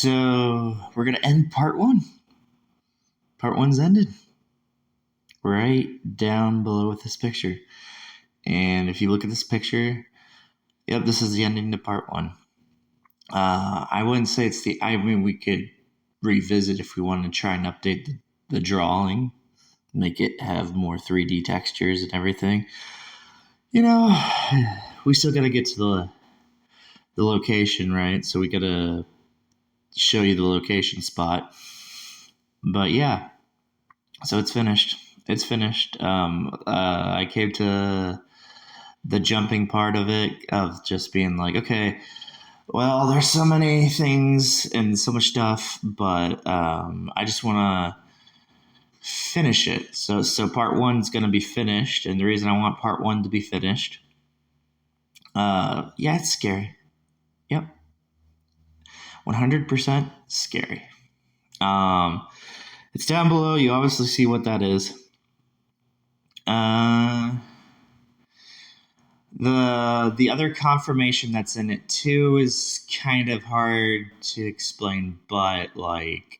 So we're gonna end part one. Part one's ended. Right down below with this picture. And if you look at this picture, yep, this is the ending to part one. I wouldn't say it's the. I mean, we could revisit if we want to try and update the drawing, make it have more 3D textures and everything. You know, we still got to get to the location, right? So we got to show you the location spot. But yeah, so it's finished. It's finished. I came to the jumping part of it, of just being like, okay, well, there's so many things and so much stuff, but I just want to finish it. So part one's going to be finished, and the reason I want part one to be finished, yeah, it's scary. Yep, 100% scary. It's down below. You obviously see what that is. The other confirmation that's in it too is kind of hard to explain, but like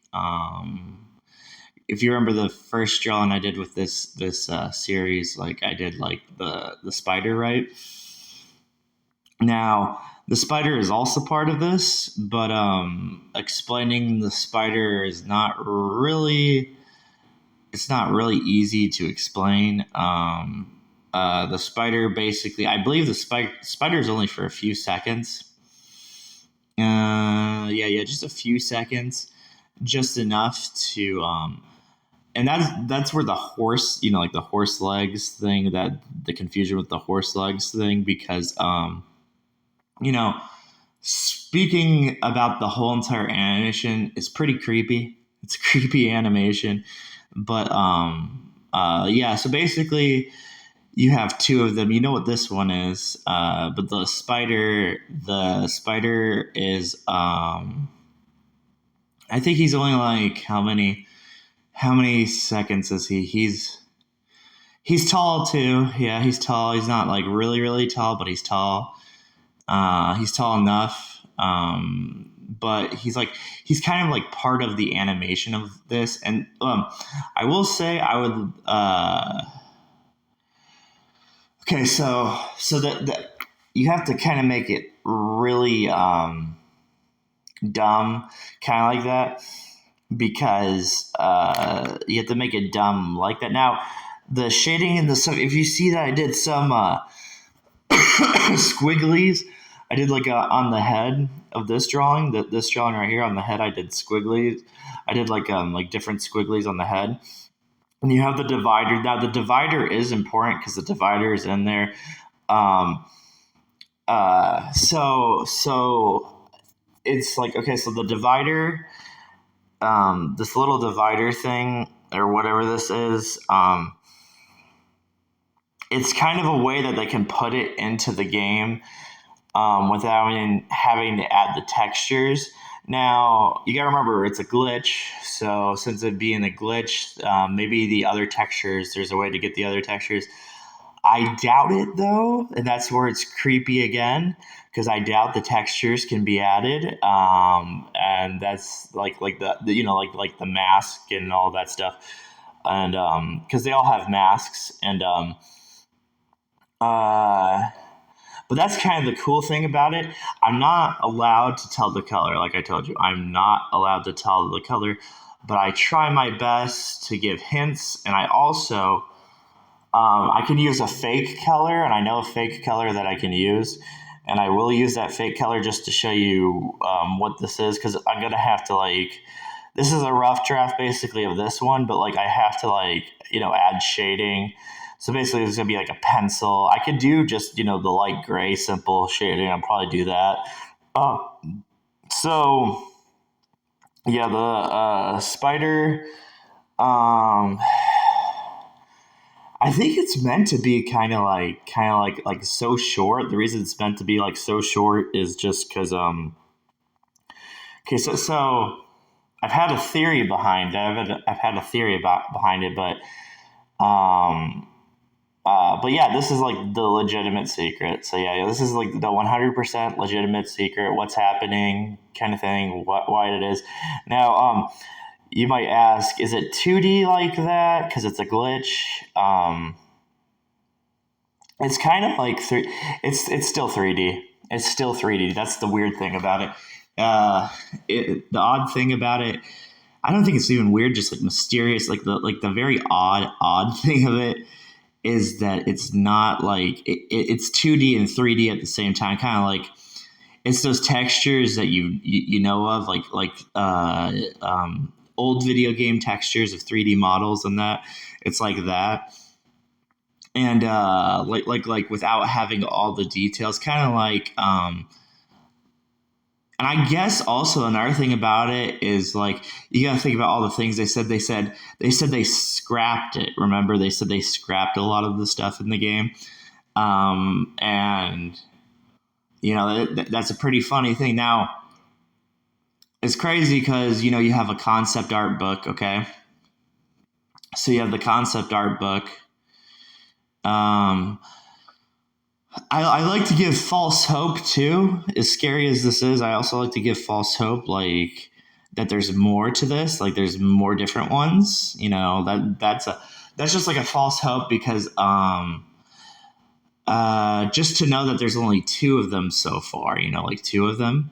if you remember the first drawing I did with this series, like I did like the spider, right? Now the spider is also part of this, but explaining the spider is not really, it's not really easy to explain. The spider basically, I believe the spider is only for a few seconds. Yeah, just a few seconds, just enough to and that's where the horse, like the horse legs thing, that the confusion with the horse legs thing, because you know, speaking about the whole entire animation is pretty creepy. It's a creepy animation, but yeah. So basically, you have two of them. You know what this one is, but the spider is. I think he's only like how many seconds is he? He's tall too. Yeah, he's tall. He's not like really tall, but he's tall. He's tall enough. But he's kind of like part of the animation of this. And I will say I would. Okay, so the you have to kind of make it really dumb, kind of like that, because you have to make it dumb like that. Now, the shading in the stuff, if you see that I did some squigglies, I did like on the head of this drawing, this drawing right here on the head, I did squigglies. I did like different squigglies on the head. And you have the divider. Now the divider is important because the divider is in there. So it's like, okay, so the divider, this little divider thing or whatever this is, it's kind of a way that they can put it into the game without having to add the textures. Now, you gotta remember, it's a glitch, so since it being a glitch, maybe the other textures, there's a way to get the other textures. I doubt it, though, and that's where it's creepy again, because I doubt the textures can be added, and that's like the like the mask and all that stuff, and because they all have masks, and but that's kind of the cool thing about it. I'm not allowed to tell the color, like I told you. I'm not allowed to tell the color, but I try my best to give hints, and I also I can use a fake color, and I know a fake color that I can use, and I will use that fake color just to show you what this is, because I'm gonna have to this is a rough draft basically of this one, but I have to add shading. So basically, it's going to be like a pencil. I could do just, the light gray, simple shading. I'll probably do that. So, yeah, the spider, I think it's meant to be kind of like so short. The reason it's meant to be so short is just because, okay, so I've had a theory behind it. I've had a theory behind it, but, But yeah, this is like the legitimate secret. So yeah, this is like the 100% legitimate secret. What's happening, kind of thing. Why it is. Now, you might ask, is it 2D like that? Because it's a glitch. It's kind of like three. It's still 3D. It's still 3D. That's the weird thing about it. The odd thing about it, I don't think it's even weird. Just like mysterious. Like the very odd thing of it is that it's not like it's 2D and 3D at the same time. Kind of like it's those textures that you know of, old video game textures of 3D models and that. It's like that, and like without having all the details, kind of like. And I guess also another thing about it is like you got to think about all the things they said. They scrapped it. Remember, they said they scrapped a lot of the stuff in the game, and that's a pretty funny thing. Now it's crazy because you have a concept art book. Okay, so you have the concept art book. I like to give false hope too. As scary as this is, I also like to give false hope, like that there's more to this, like there's more different ones. That's just like a false hope because just to know that there's only two of them so far, like two of them.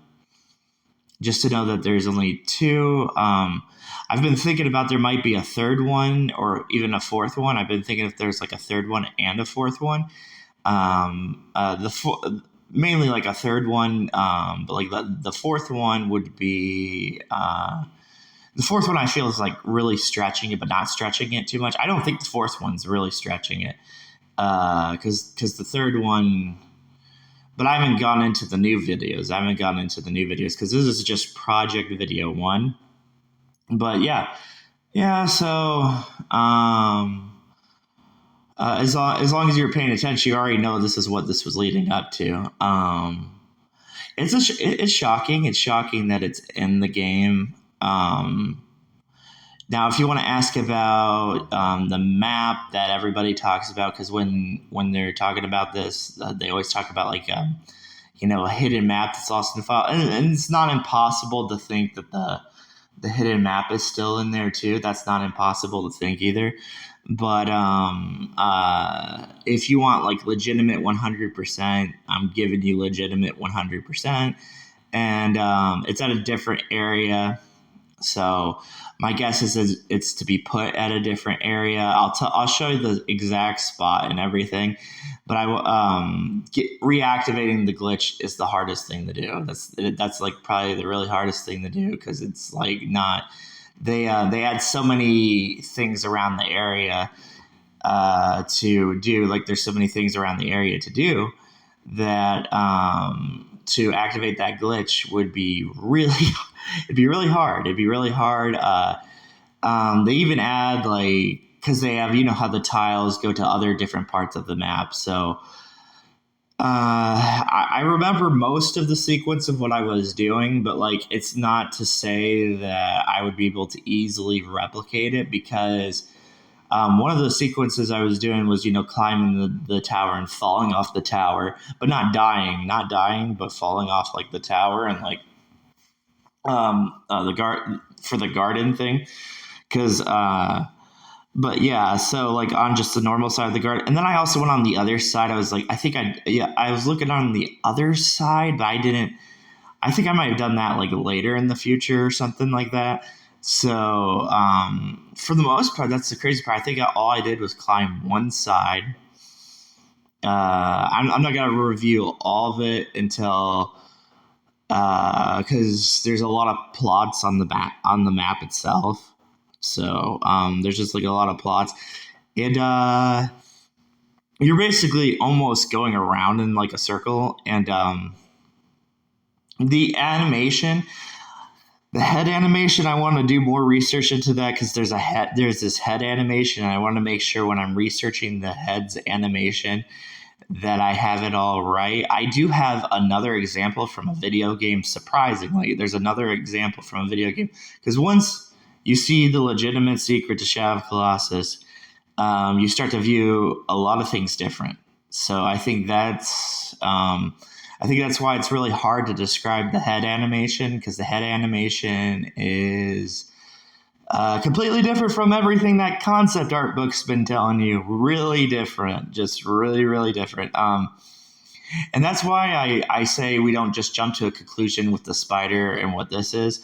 Just to know that there's only two. I've been thinking about there might be a third one or even a fourth one. I've been thinking if there's like a third one and a fourth one. Mainly like a third one, but like the fourth one would be the fourth one. I feel is like really stretching it, but not stretching it too much. I don't think the fourth one's really stretching it because the third one. But I haven't gone into the new videos. Because this is just project video one. But yeah. So as long as you're paying attention, you already know this is what this was leading up to. It's shocking. It's shocking that it's in the game. Now, if you want to ask about the map that everybody talks about, because when they're talking about this, they always talk about like a hidden map that's lost in the file, and it's not impossible to think that the hidden map is still in there too. That's not impossible to think either. But if you want like legitimate 100%, I'm giving you legitimate 100%, and it's at a different area. So my guess is it's to be put at a different area. I'll show you the exact spot and everything, but reactivating the glitch is the hardest thing to do. That's like probably the really hardest thing to do because it's like not they had so many things around the area to do. Like there's so many things around the area to do that to activate that glitch would be really it'd be really hard. They even add like because they have how the tiles go to other different parts of the map. So I remember most of the sequence of what I was doing, but like it's not to say that I would be able to easily replicate it because one of the sequences I was doing was, climbing the tower and falling off the tower, but not dying, but falling off like the tower and like the garden thing. Because, but yeah, so like on just the normal side of the garden. And then I also went on the other side. I was like, I was looking on the other side, but I think I might have done that like later in the future or something like that. So for the most part, that's the crazy part. I think all I did was climb one side. I'm not gonna review all of it until because there's a lot of plots on the map itself. So there's just like a lot of plots, and you're basically almost going around in like a circle, and the animation. The head animation, I want to do more research into that because there's this head animation, and I want to make sure when I'm researching the head's animation that I have it all right. I do have another example from a video game. Surprisingly, there's another example from a video game because once you see the legitimate secret to Shadow of Colossus, you start to view a lot of things different. So I think that's why it's really hard to describe the head animation, because the head animation is completely different from everything that concept art book's been telling you. Really different, just really, really different. And that's why I say we don't just jump to a conclusion with the spider and what this is.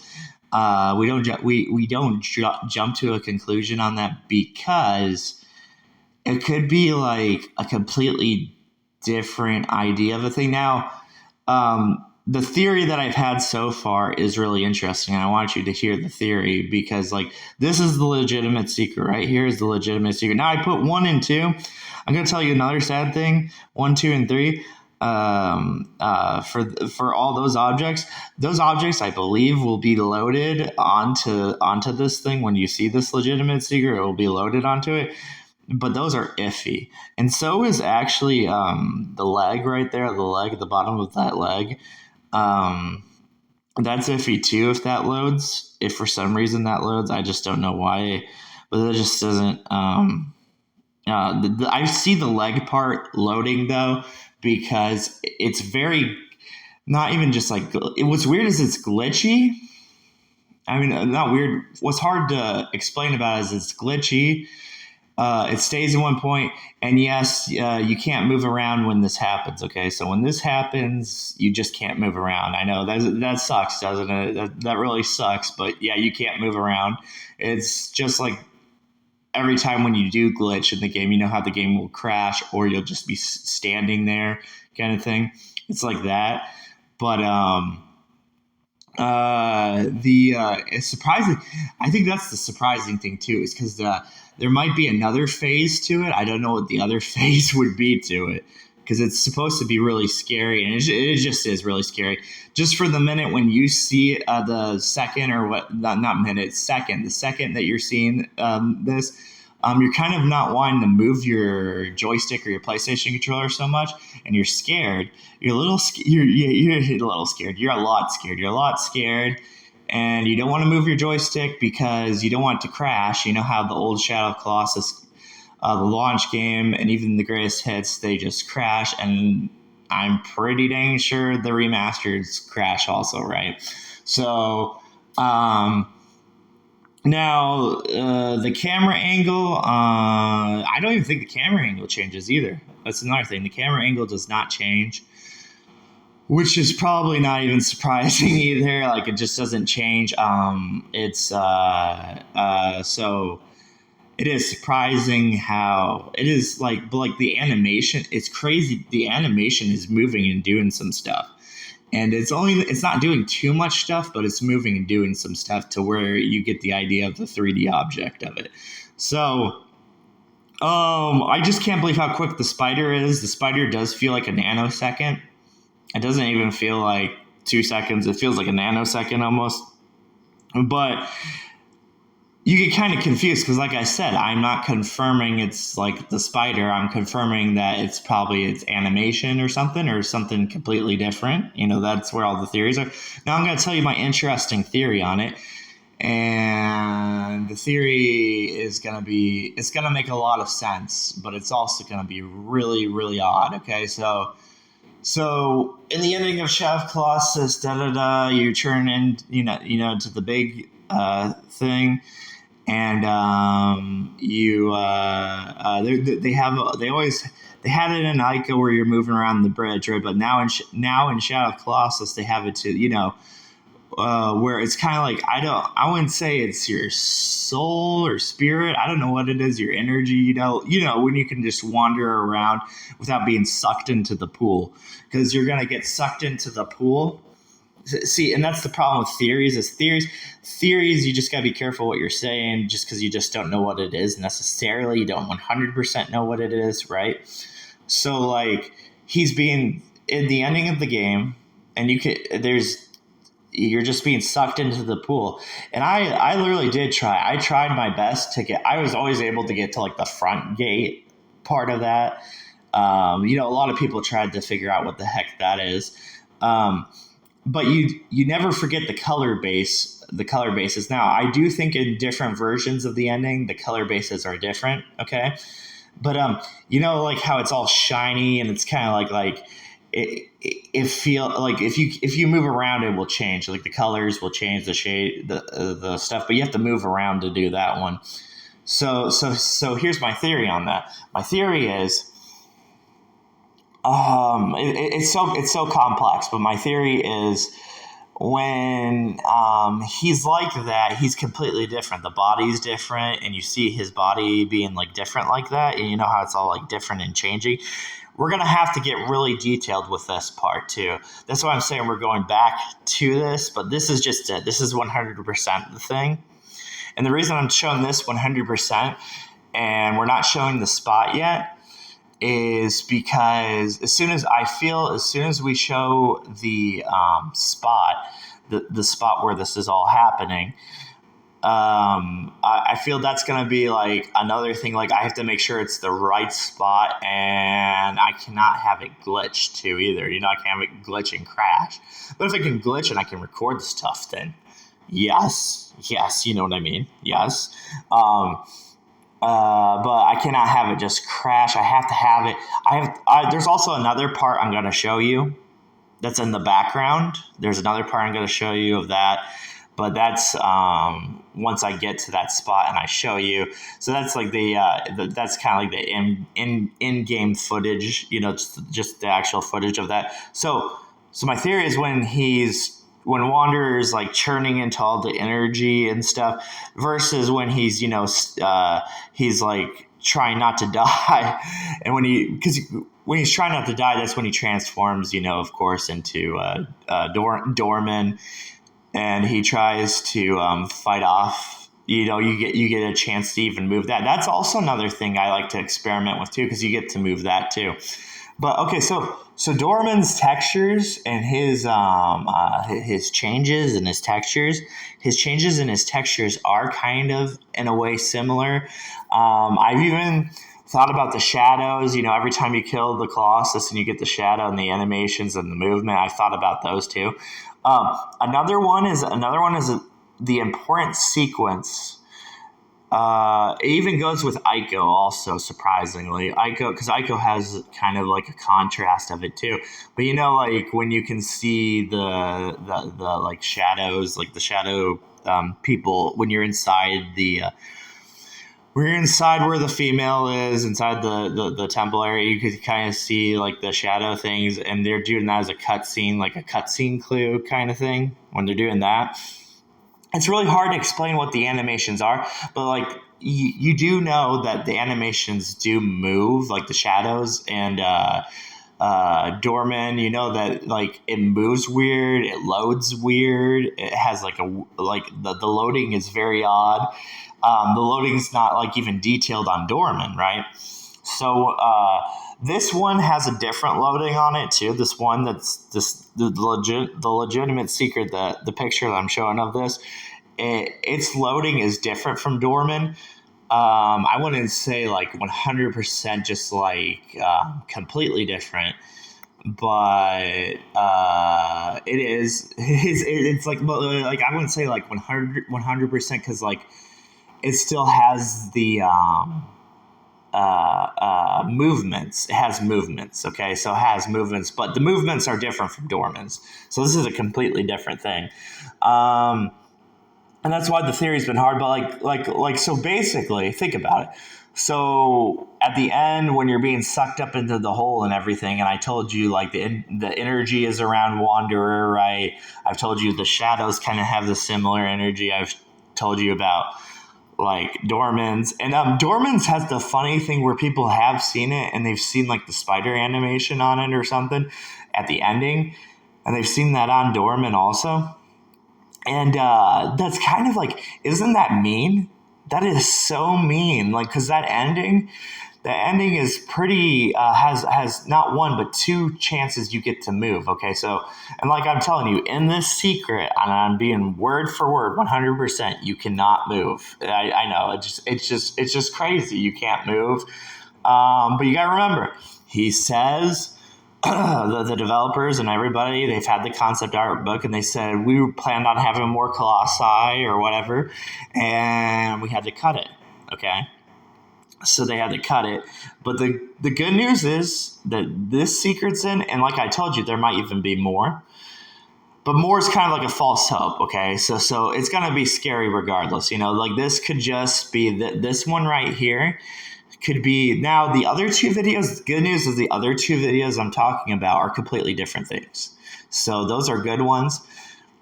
We don't jump to a conclusion on that, because it could be like a completely different idea of a thing. Now, the theory that I've had so far is really interesting. And I want you to hear the theory, because like this is the legitimate secret right here is the legitimate secret. Now I put 1 and 2. I'm going to tell you another sad thing. 1, 2, and 3. For all those objects I believe will be loaded onto this thing. When you see this legitimate secret, it will be loaded onto it, but those are iffy. And so is actually the leg right there, the leg at the bottom of that leg. That's iffy too if that loads. If for some reason that loads, I just don't know why, but it just doesn't. I see the leg part loading though, because it's very, not even just like, what's weird is it's glitchy. I mean, not weird. What's hard to explain about it is it's glitchy. It stays in one point, and yes, you can't move around when this happens. Okay, so when this happens, you just can't move around. I know that sucks, doesn't it? That really sucks. But yeah, you can't move around. It's just like every time when you do glitch in the game, you know how the game will crash, or you'll just be standing there, kind of thing. It's like that. But it's surprising. I think that's the surprising thing too, is because there might be another phase to it. I don't know what the other phase would be to it, because it's supposed to be really scary, and it just is really scary. Just for the minute when you see the second, or what, not minute, second, the second that you're seeing this, you're kind of not wanting to move your joystick or your PlayStation controller so much, and you're scared. You're a little, you're a little scared. You're a lot scared. You're a lot scared, and you don't want to move your joystick because you don't want it to crash. You know how the old Shadow of Colossus, the launch game, and even the greatest hits, they just crash, and I'm pretty dang sure the remasters crash also, right? So, now, the camera angle, I don't even think the camera angle changes either. That's another thing. The camera angle does not change, which is probably not even surprising either. Like, it just doesn't change. So it is surprising how it is like, but like the animation, it's crazy. The animation is moving and doing some stuff. And it's not doing too much stuff, but it's moving and doing some stuff to where you get the idea of the 3D object of it. So I just can't believe how quick the spider is. The spider does feel like a nanosecond. It doesn't even feel like 2 seconds. It feels like a nanosecond almost. But you get kind of confused because, like I said, I'm not confirming it's like the spider. I'm confirming that it's probably its animation or something completely different. You know, that's where all the theories are. Now I'm going to tell you my interesting theory on it. And the theory is going to be, it's going to make a lot of sense, but it's also going to be really, really odd. Okay, so in the ending of Shadow of Colossus, you turn in, to the big thing, and they had it in Ica where you're moving around the bridge, right? But now in Shadow of Colossus, they have it to where it's kind of like, I wouldn't say it's your soul or spirit. I don't know what it is, your energy, when you can just wander around without being sucked into the pool, because you're going to get sucked into the pool. See, and that's the problem with theories. You just got to be careful what you're saying, just because you just don't know what it is necessarily. You don't 100% know what it is, right? So like, he's being in the ending of the game, and you're just being sucked into the pool. And I literally did try. I tried my best I was always able to get to like the front gate part of that. A lot of people tried to figure out what the heck that is. But you never forget the color base the color bases. Now, I do think in different versions of the ending, the color bases are different. Okay, but like how it's all shiny and it's kind of like it feel like if you move around, it will change. Like the colors will change, the shade, the stuff. But you have to move around to do that one. So here's my theory on that. My theory is it's so complex, but my theory is when he's like that, he's completely different. The body's different, and you see his body being like different like that, and you know how it's all like different and changing. We're gonna have to get really detailed with this part too. That's why I'm saying we're going back to this, but this is just it. This is 100% the thing, and the reason I'm showing this 100% and we're not showing the spot yet is because as soon as we show the spot, the spot where this is all happening, I feel that's going to be like another thing. Like I have to make sure it's the right spot, and I cannot have it glitch too either. I can't have it glitch and crash. But if I can glitch and I can record the stuff, then yes, you know what I mean? Yes. But I cannot have it just crash. I have to have it. There's also another part I'm going to show you that's in the background. There's another part I'm going to show you of that. But that's once I get to that spot and I show you. So that's like that's kind of like the in-game footage, just the actual footage of that. So my theory is when Wanderer is like churning into all the energy and stuff versus when he's he's like trying not to die, and when he's trying not to die, that's when he transforms of course into Dorman, and he tries to fight off. You get a chance to even move that. That's also another thing I like to experiment with too, because you get to move that too. But okay, so Dorman's textures and his changes and his textures, are kind of in a way similar. I've even thought about the shadows. Every time you kill the Colossus and you get the shadow and the animations and the movement, I thought about those too. Another one is the important sequence. It even goes with Ico also, surprisingly. Because Ico has kind of like a contrast of it too. But like when you can see the like shadows, like the shadow people, when you're inside where the female is, inside the temple area, you could kind of see like the shadow things, and they're doing that as a cutscene, like a cutscene clue kind of thing when they're doing that. It's really hard to explain what the animations are, but like you do know that the animations do move, like the shadows and Dorman. That like it moves weird, it loads weird, it has like the loading is very odd. The loading is not like even detailed on Dorman, right? So this one has a different loading on it too. This one the legitimate secret, the picture that I'm showing of this, its loading is different from Dorman. I wouldn't say like 100% just like completely different, but it is. It's like I wouldn't say like 100% because like it still has the movements. It has movements. Okay, so it has movements, but the movements are different from Dorman's. So this is a completely different thing. And that's why the theory's been hard. But like so basically, think about it. So at the end, when you're being sucked up into the hole and everything, and I told you like the energy is around Wanderer, right? I've told you the shadows kind of have the similar energy. I've told you about like Dorman's, and Dorman's has the funny thing where people have seen it and they've seen like the spider animation on it or something at the ending, and they've seen that on Dorman also. And that's kind of like, isn't that mean? That is so mean. Like, because the ending is pretty, has not one, but two chances you get to move. Okay. So, and like I'm telling you, in this secret, and I'm being word for word, 100%, you cannot move. I know it's just crazy. You can't move. But you got to remember, he says, the developers and everybody, they've had the concept art book, and they said we planned on having more Colossi or whatever, and we had to cut it. Okay. So they had to cut it. But the good news is that this secret's in, and like I told you, there might even be more. But more is kind of like a false hope, okay? So it's gonna be scary regardless. Like this could just be this one right here could be now the other two videos. The good news is the other two videos I'm talking about are completely different things. So those are good ones.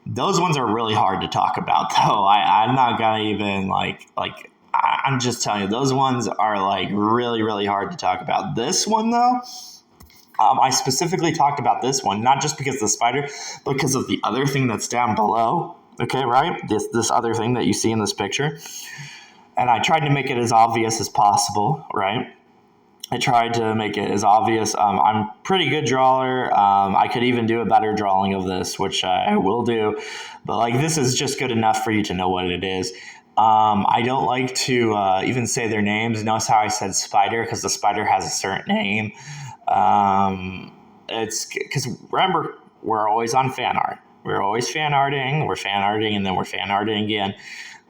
Those ones are really hard to talk about though. I'm not gonna even I'm just telling you, those ones are like really, really hard to talk about. This one though, I specifically talked about this one, not just because of the spider, but because of the other thing that's down below. Okay, right? This other thing that you see in this picture. And I tried to make it as obvious as possible, right? I tried to make it as obvious. I'm a pretty good drawer. I could even do a better drawing of this, which I will do. But like this is just good enough for you to know what it is. I don't like to even say their names. Notice how I said spider, because the spider has a certain name. It's because remember, we're always on fan art. We're always fan arting. We're fan arting, and then we're fan arting again.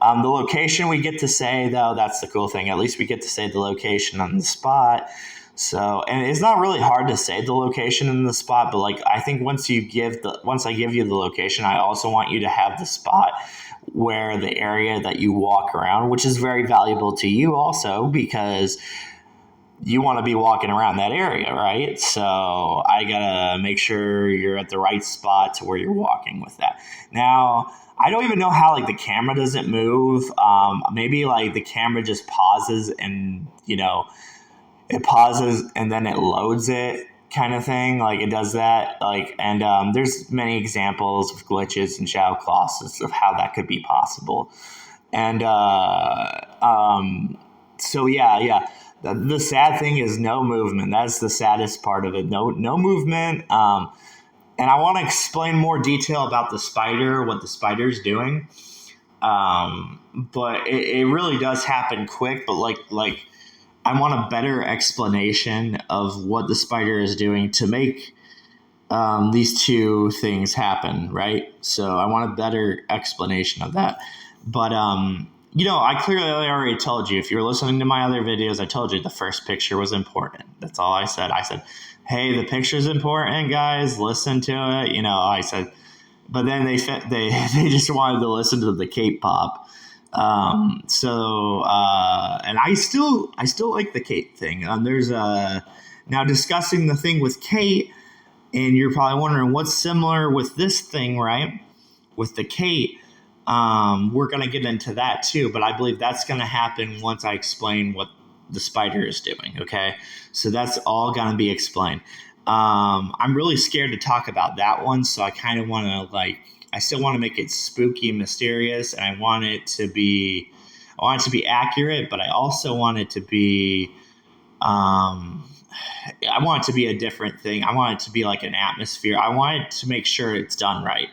The location we get to say, though, that's the cool thing. At least we get to say the location on the spot. So, and it's not really hard to say the location in the spot, but like I think once I give you the location, I also want you to have the spot where the area that you walk around, which is very valuable to you also because you want to be walking around that area, right? So I gotta make sure you're at the right spot to where you're walking with that. Now, I don't even know how like the camera doesn't move. Maybe like the camera just pauses and it pauses and then it loads it kind of thing. Like it does that. And there's many examples of glitches in Shadow Colossus of how that could be possible. And so yeah. The sad thing is no movement. That's the saddest part of it. No movement. And I want to explain more detail about the spider, what the spider's doing. But it really does happen quick. But like I want a better explanation of what the spider is doing to make these two things happen, right? So I want a better explanation of that. But I clearly already told you. If you were listening to my other videos, I told you the first picture was important. That's all I said. I said, hey, the picture's important, guys. Listen to it. I said, but then they they just wanted to listen to the K-pop. And I still like the Kate thing. There's now discussing the thing with Kate, and you're probably wondering what's similar with this thing, right? With the Kate. We're going to get into that too, but I believe that's going to happen once I explain what the spider is doing. Okay. So that's all going to be explained. I'm really scared to talk about that one. So I kind of want to I still want to make it spooky and mysterious, and I want it to be accurate, but I also want it to be, I want it to be a different thing. I want it to be like an atmosphere. I want it to make sure it's done right.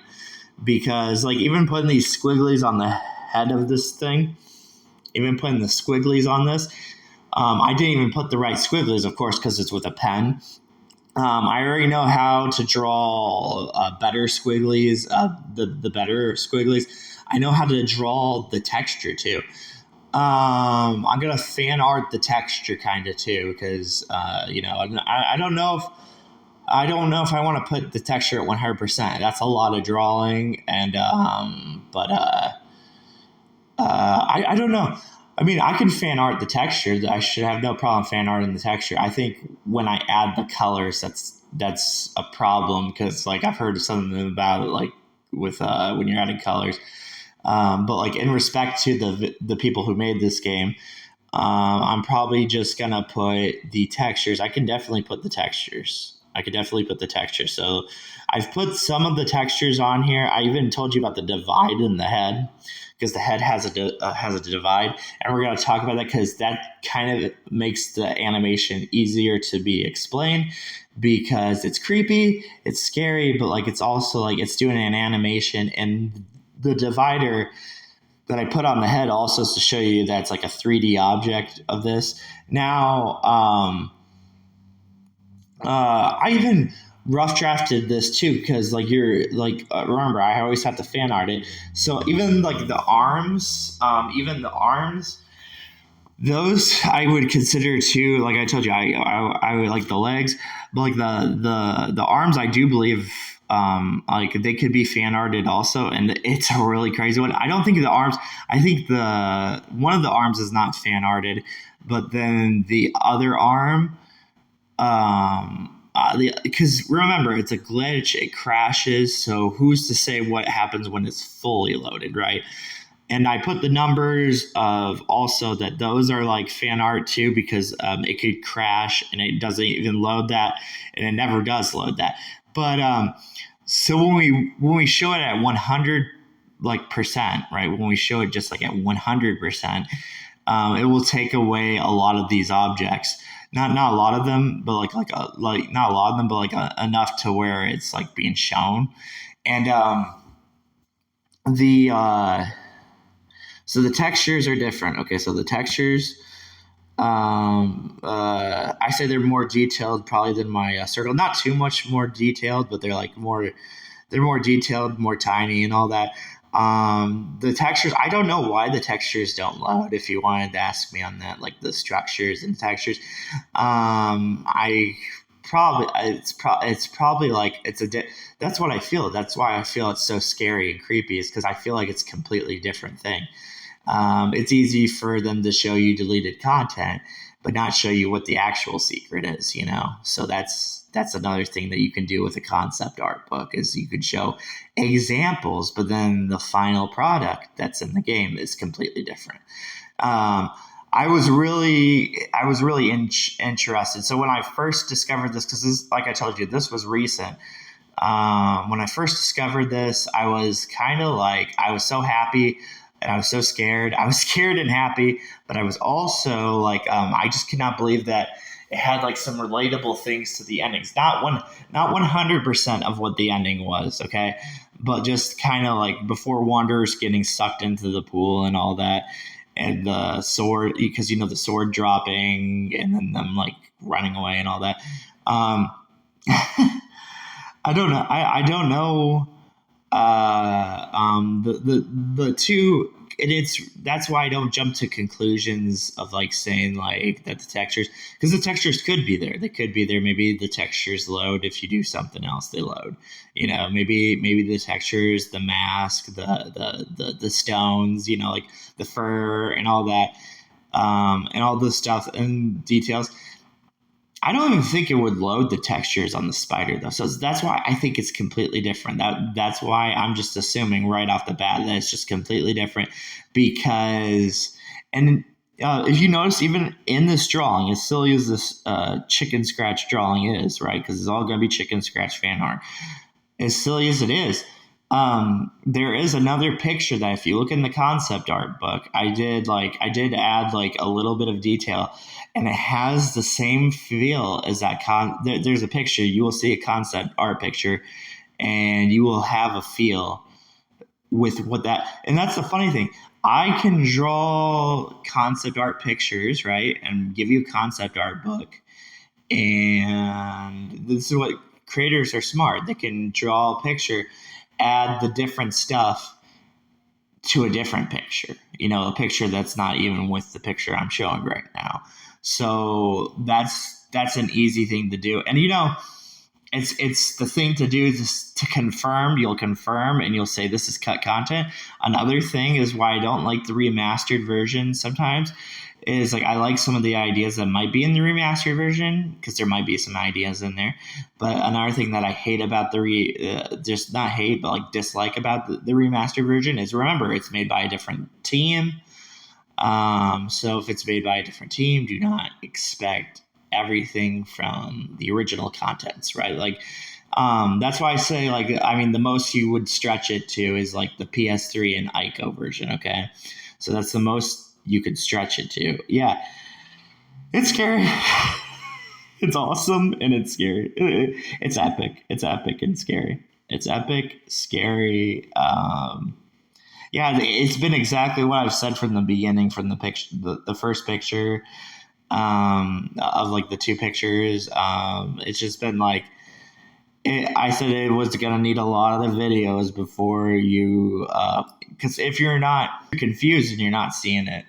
Because even putting these squigglies on the head of this thing, even putting the squigglies on this, I didn't even put the right squigglies, of course, because it's with a pen. I already know how to draw better squigglies, the better squigglies. I know how to draw the texture too. I'm gonna fan art the texture kind of too, because I don't know if I want to put the texture at 100%. That's a lot of drawing, and I don't know. I mean, I can fan art the texture. I should have no problem fan arting the texture. I think when I add the colors, that's a problem because I've heard something about it with when you're adding colors. But in respect to the people who made this game, I'm probably just gonna put the textures. I can definitely put the textures. So I've put some of the textures on here. I even told you about the divide in the head because the head has a divide, and we're going to talk about that because that kind of makes the animation easier to be explained because it's creepy, it's scary, but it's also it's doing an animation, and the divider that I put on the head also is to show you that it's a 3D object of this. Now, I even rough drafted this too because like you're like remember I always have to fan art it. So even like even the arms, those I would consider too. Like I told you, I would like the legs, but like the arms, I do believe like they could be fan arted also, and it's a really crazy one. I don't think the arms. I think the one of the arms is not fan arted, but then the other arm because remember it's a glitch, it crashes, so who's to say what happens when it's fully loaded, right? And I put the numbers of also that those are like fan art too because it could crash and it doesn't even load that, and it never does load that. But so when we show it at 100 like percent, right, when we show it just like at 100%, it will take away a lot of these objects. Not a lot of them, but like not a lot of them, but like enough to where it's like being shown. And the so the textures are different. Okay, so the textures, I say they're more detailed probably than my circle. Not too much more detailed, but they're more detailed, more tiny, and all that. The textures, I don't know why the textures don't load. If you wanted to ask me on that, like the structures and textures, I probably it's probably like that's what I feel. That's why I feel it's so scary and creepy. Is because I feel like it's a completely different thing. It's easy for them to show you deleted content, but not show you what the actual secret is, you know? So that's another thing that you can do with a concept art book is you could show examples, but then the final product that's in the game is completely different. Um, I was really interested. So when I first discovered this, because this, like I told you, this was recent. When I first discovered this, I was kind of like, I was so happy and I was so scared. I was scared and happy, but I was also like, I just could not believe that it had like some relatable things to the endings. Not 100% of what the ending was, okay, but just kind of like before Wanderers getting sucked into the pool and all that, and the sword because you know the sword dropping and then them like running away and all that. Um, I don't know. I don't know. The two, and it's that's why I don't jump to conclusions of like saying like that the textures, because the textures could be there. They could be there. Maybe the textures load if you do something else. They load. You know, maybe the textures, the mask, the stones. You know, like the fur and all that, and all this stuff and details. I don't even think it would load the textures on the spider though. So that's why I think it's completely different. That's why I'm just assuming right off the bat that it's just completely different because and if you notice, even in this drawing, as silly as this chicken scratch drawing is, right? Because it's all going to be chicken scratch fan art. As silly as it is, there is another picture that if you look in the concept art book, I did add like a little bit of detail, and it has the same feel as that there's a picture, you will see a concept art picture, and you will have a feel with what that, and that's the funny thing. I can draw concept art pictures, right, and give you a concept art book, and this is what creators are smart. They can draw a picture, add the different stuff to a different picture, you know, a picture that's not even with the picture I'm showing right now. So that's an easy thing to do. And you know, it's the thing to do is to confirm. You'll confirm and you'll say this is cut content. Another thing is why I don't like the remastered version sometimes is like I like some of the ideas that might be in the remastered version because there might be some ideas in there. But another thing that I hate about just not hate but like dislike about the remastered version is remember it's made by a different team. So if it's made by a different team, do not expect everything from the original contents, right? Like, that's why I say, like, I mean, the most you would stretch it to is like the PS3 and ICO version, okay? So that's the most you could stretch it to. Yeah, it's scary. It's awesome and it's scary. It's epic. It's epic and scary. It's epic, scary. Yeah, it's been exactly what I've said from the beginning, from the picture, the first picture. of like the two pictures. It's just been like I said it was gonna need a lot of the videos before you, because if you're not confused and you're not seeing it,